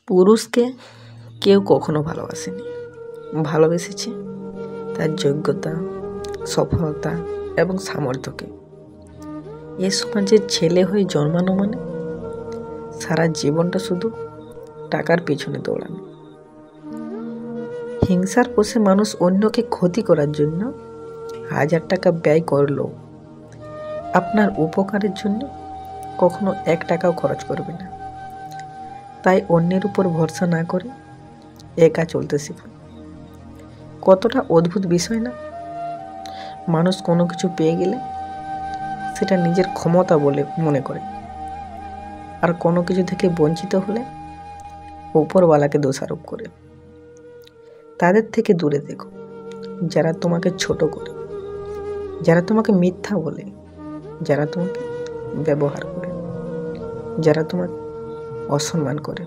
পুরুষকে কেউ কখনো ভালোবাসেনি, ভালোবেসেছে তার যোগ্যতা, সফলতা এবং সামর্থ্যকে। এ সমাজের ছেলে হয়ে জন্মানো মানে সারা জীবনটা শুধু টাকার পিছনে দৌড়ানো। হিংসার বশে মানুষ অন্যকে ক্ষতি করার জন্য 1000 টাকা ব্যয় করলেও আপনার উপকারের জন্য কখনো 1 টাকাও খরচ করবে না। তাই অন্যের উপর ভরসা না করে একা চলতে শিখুন। কতটা অদ্ভুত বিষয় না? মানুষ কোনো কিছু পেয়ে গেলে সেটা নিজের ক্ষমতা বলে মনে করে, আর কোনো কিছু থেকে বঞ্চিত হলে উপরওয়ালাকে দোষারোপ করে। তাদের থেকে দূরে দেখো যারা তোমাকে ছোট করে, যারা তোমাকে মিথ্যা বলে, যারা তোমাকে ব্যবহার করে, যারা তোমাকে অসম্মান করে।